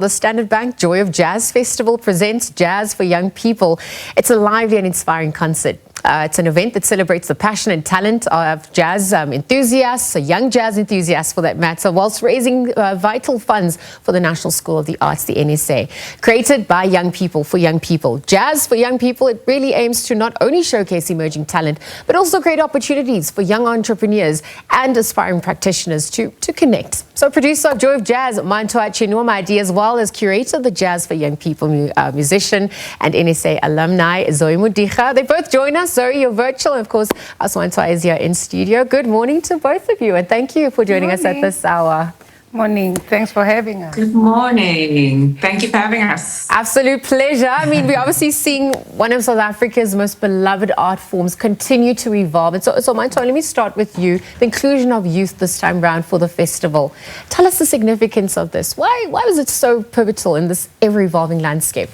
The Standard Bank Joy of Jazz Festival presents Jazz for Young People. It's a lively and inspiring concert. It's an event that celebrates the passion and talent of jazz enthusiasts, young jazz enthusiasts for that matter, whilst raising vital funds for the National School of the Arts, the NSA. Created by young people for young people. Jazz for Young People, it really aims to not only showcase emerging talent, but also create opportunities for young entrepreneurs and aspiring practitioners to connect. So producer of Joy of Jazz, Mantwa Chinoamadi, as well as curator of the Jazz for Young People musician and NSA alumni, Zoe Modiga. They both join us. Zoe, you're virtual, and of course, Mantwa is here in studio. Good morning to both of you, and thank you for joining us at this hour. Morning. Thanks for having us. Good morning. Thank you for having us. Absolute pleasure. I mean, we're obviously seeing one of South Africa's most beloved art forms continue to evolve. And so Mantwa, let me start with you. The inclusion of youth this time round for the festival. Tell us the significance of this. Why was it so pivotal in this ever-evolving landscape?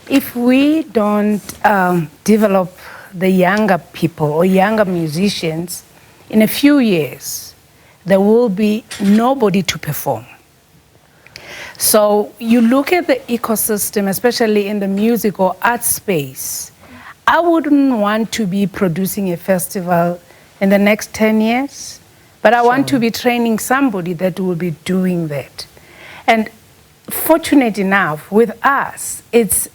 If we don't develop the younger people or younger musicians, in a few years, there will be nobody to perform. So you look at the ecosystem, especially in the music or art space, I wouldn't want to be producing a festival in the next 10 years, but I want to be training somebody that will be doing that. And fortunate enough, with us, it's,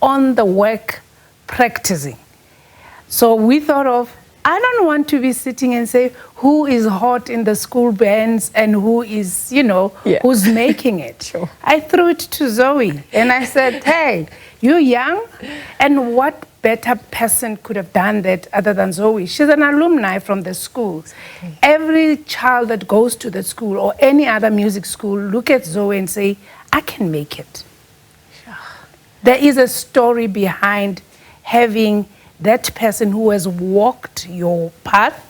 on the work practicing. So we thought of, I don't want to be sitting and say who is hot in the school bands and who is, who's making it. Sure. I threw it to Zoe and I said, hey, you're young, and what better person could have done that other than Zoe? She's an alumni from the school. Okay. Every child that goes to the school or any other music school, look at Zoe and say, I can make it. Sure. There is a story behind having that person who has walked your path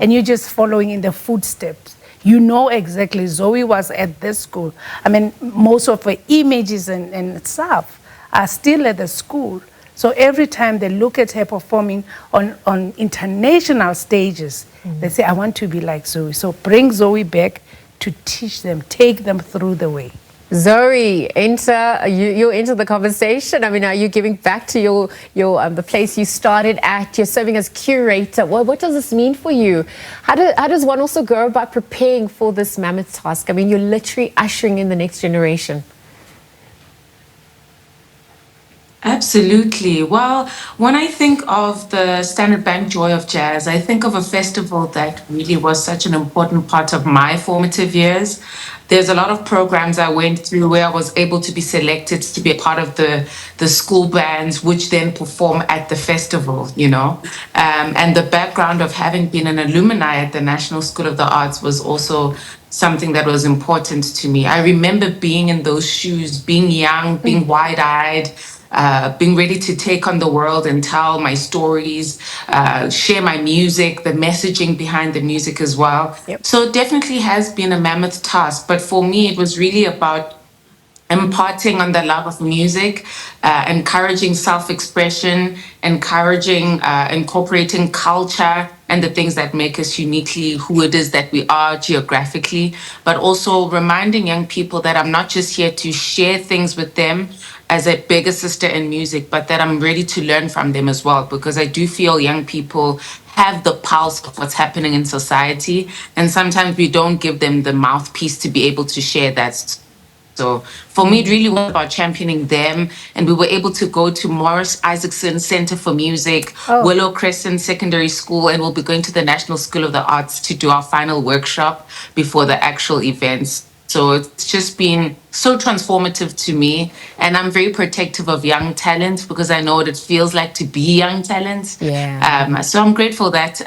and you're just following in the footsteps. You know exactly, Zoe was at this school. I mean, most of her images and stuff are still at the school. So every time they look at her performing on international stages, they say, I want to be like Zoe. So bring Zoe back to teach them, take them through the way. Zoe, you're into the conversation. I mean, are you giving back to the place you started at? You're serving as curator. What does this mean for you? How does one also go about preparing for this mammoth task? I mean, you're literally ushering in the next generation. Absolutely. Well, when I think of the Standard Bank Joy of Jazz, I think of a festival that really was such an important part of my formative years. There's a lot of programs I went through where I was able to be selected to be a part of the school bands, which then perform at the festival, And the background of having been an alumni at the National School of the Arts was also something that was important to me. I remember being in those shoes, being young, being wide-eyed, being ready to take on the world and tell my stories, share my music, the messaging behind the music as well. Yep. So it definitely has been a mammoth task. But for me, it was really about imparting on the love of music, encouraging self-expression, encouraging incorporating culture and the things that make us uniquely who it is that we are geographically, but also reminding young people that I'm not just here to share things with them as a bigger sister in music, but that I'm ready to learn from them as well, because I do feel young people have the pulse of what's happening in society, and sometimes we don't give them the mouthpiece to be able to share that. So for me, it really was about championing them. And we were able to go to Morris Isaacson Center for Music, Willow Crescent Secondary School, and we'll be going to the National School of the Arts to do our final workshop before the actual events. So it's just been so transformative to me. And I'm very protective of young talent because I know what it feels like to be young talent. Yeah. So I'm grateful that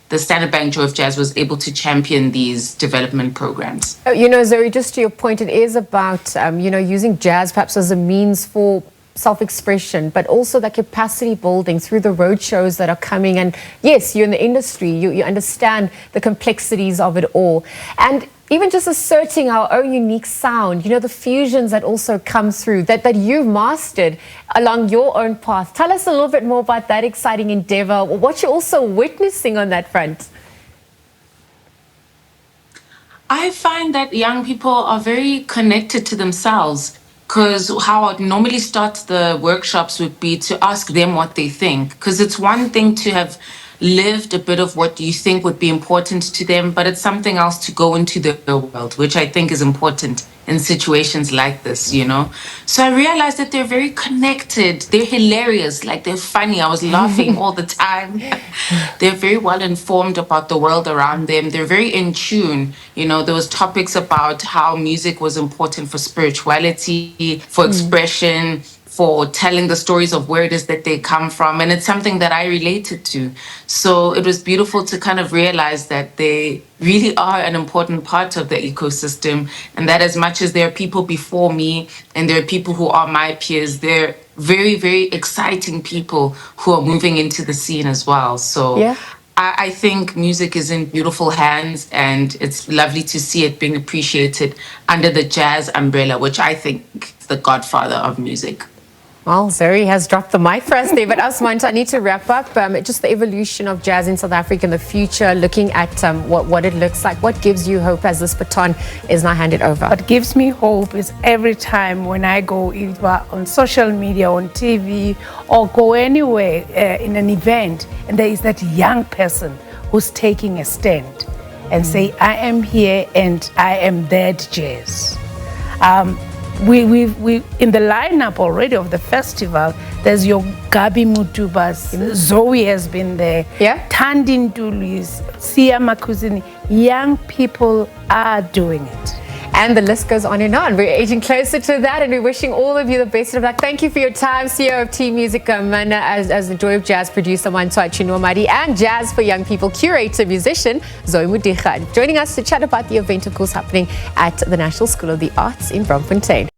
the Standard Bank Joy of Jazz was able to champion these development programs. Zoe, just to your point, it is about, using jazz perhaps as a means for self-expression, but also that capacity building through the road shows that are coming. And yes, you're in the industry, you understand the complexities of it all. And even just asserting our own unique sound, the fusions that also come through, that you've mastered along your own path. Tell us a little bit more about that exciting endeavor, what you're also witnessing on that front. I find that young people are very connected to themselves, because how I'd normally start the workshops would be to ask them what they think. Because it's one thing to have lived a bit of what you think would be important to them, but it's something else to go into the world, which I think is important in situations like this, you know? So I realized that they're very connected. They're hilarious. Like, they're funny. I was laughing all the time. They're very well informed about the world around them. They're very in tune. You know, there was topics about how music was important for spirituality, for expression, for telling the stories of where it is that they come from. And it's something that I related to. So it was beautiful to kind of realize that they really are an important part of the ecosystem, and that as much as there are people before me and there are people who are my peers, they're very, very exciting people who are moving into the scene as well. So Yeah. I think music is in beautiful hands, and it's lovely to see it being appreciated under the jazz umbrella, which I think is the godfather of music. Well, Zoe has dropped the mic for us there, but us, Mantwa, I need to wrap up. Just the evolution of jazz in South Africa in the future, looking at what it looks like. What gives you hope as this baton is now handed over? What gives me hope is every time when I go either on social media, on TV, or go anywhere in an event, and there is that young person who's taking a stand and say, I am here and I am that jazz. We in the lineup already of the festival, there's your Gabi Mutubas, Zoe has been there, Yeah. Tandin Dulis, Sia Makuzini. Young people are doing it. And the list goes on and on. We're aging closer to that, and we're wishing all of you the best of luck. Thank you for your time, CEO of Team Music, as the Joy of Jazz producer, Mantwa Chinoamadi, and Jazz for Young People curator, musician, Zoe Modiga, joining us to chat about the event, of course, happening at the National School of the Arts in Bloemfontein.